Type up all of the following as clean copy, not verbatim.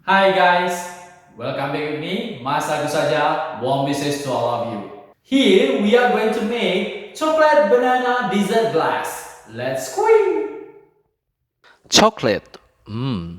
Hi guys, welcome back with me, Mas Agus Saja. Warm wishes to all of you. Here we are going to make chocolate banana dessert glass. Let's squeeze! Chocolate. Mmm.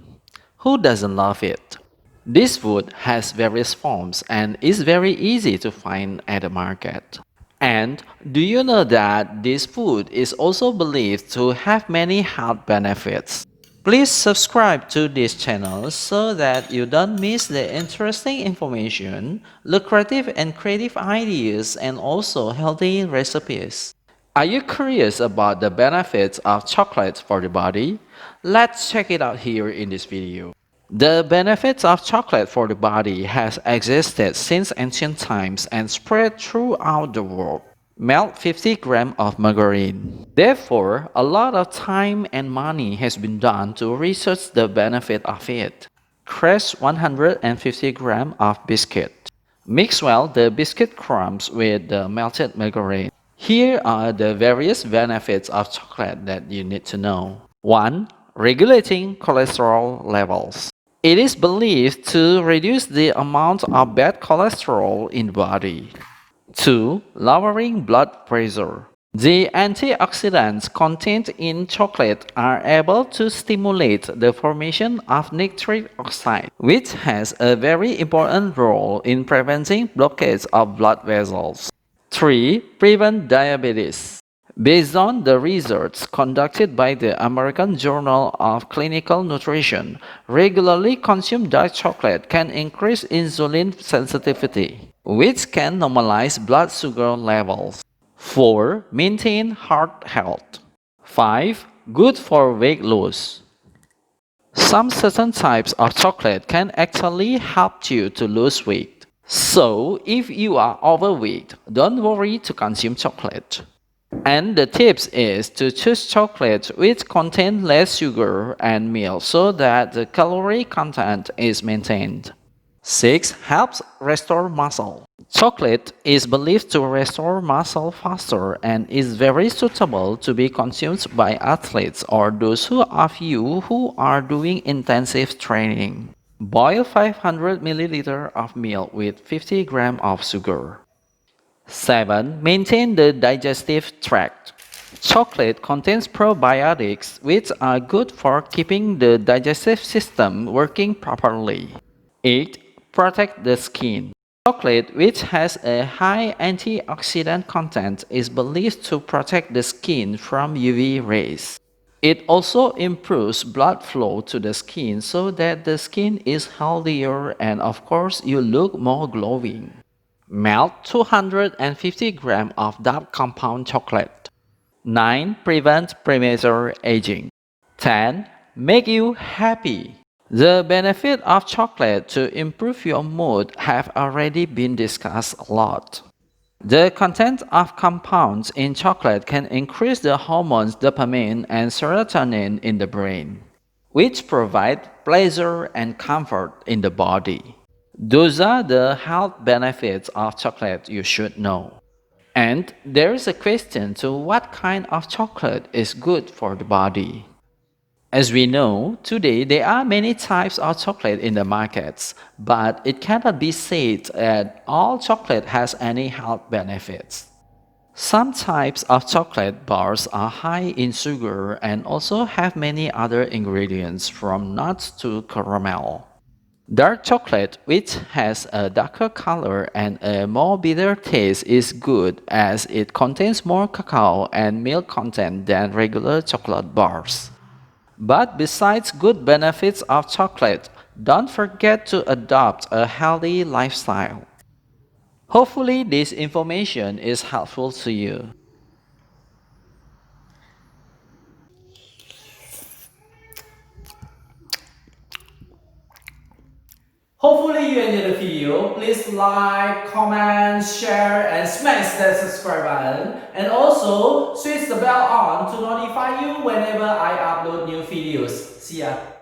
Who doesn't love it? This food has various forms and is very easy to find at the market. And do you know that this food is also believed to have many health benefits? Please subscribe to this channel so that you don't miss the interesting information, lucrative and creative ideas, and also healthy recipes. Are you curious about the benefits of chocolate for the body? Let's check it out here in this video. The benefits of chocolate for the body has existed since ancient times and spread throughout the world. Melt 50 grams of margarine. Therefore, a lot of time and money has been done to research the benefit of it. Crush 150 grams of biscuit. Mix well the biscuit crumbs with the melted margarine. Here are the various benefits of chocolate that you need to know. 1. Regulating cholesterol levels. It is believed to reduce the amount of bad cholesterol in the body. 2. Lowering blood pressure. The antioxidants contained in chocolate are able to stimulate the formation of nitric oxide, which has a very important role in preventing blockage of blood vessels. 3. Prevent diabetes. Based on the research conducted by the American Journal of Clinical Nutrition, regularly consumed dark chocolate can increase insulin sensitivity, which can normalize blood sugar levels. 4. Maintain heart health. 5. Good for weight loss. Some certain types of chocolate can actually help you to lose weight. So, if you are overweight, don't worry to consume chocolate. And the tips is to choose chocolate which contain less sugar and milk so that the calorie content is maintained. 6. Helps restore muscle. Chocolate is believed to restore muscle faster and is very suitable to be consumed by athletes or those of you who are doing intensive training. Boil 500 milliliters of milk with 50 grams of sugar. 7. Maintain the digestive tract. Chocolate contains probiotics which are good for keeping the digestive system working properly. 8. Protect the skin. Chocolate, which has a high antioxidant content, is believed to protect the skin from UV rays. It also improves blood flow to the skin so that the skin is healthier and of course you look more glowing. Melt 250 grams of dark compound chocolate. 9. Prevent premature aging. 10. Make you happy. The benefit of chocolate to improve your mood have already been discussed a lot. The content of compounds in chocolate can increase the hormones dopamine and serotonin in the brain, which provide pleasure and comfort in the body. Those are the health benefits of chocolate you should know. And there is a question to what kind of chocolate is good for the body. As we know, today there are many types of chocolate in the markets, but it cannot be said that all chocolate has any health benefits. Some types of chocolate bars are high in sugar and also have many other ingredients from nuts to caramel. Dark chocolate, which has a darker color and a more bitter taste, is good as it contains more cacao and milk content than regular chocolate bars. But besides good benefits of chocolate, don't forget to adopt a healthy lifestyle. Hopefully, this information is helpful to you. Hopefully you enjoyed the video. Please like, comment, share, and smash that subscribe button. And also switch the bell on to notify you whenever I upload new videos. See ya!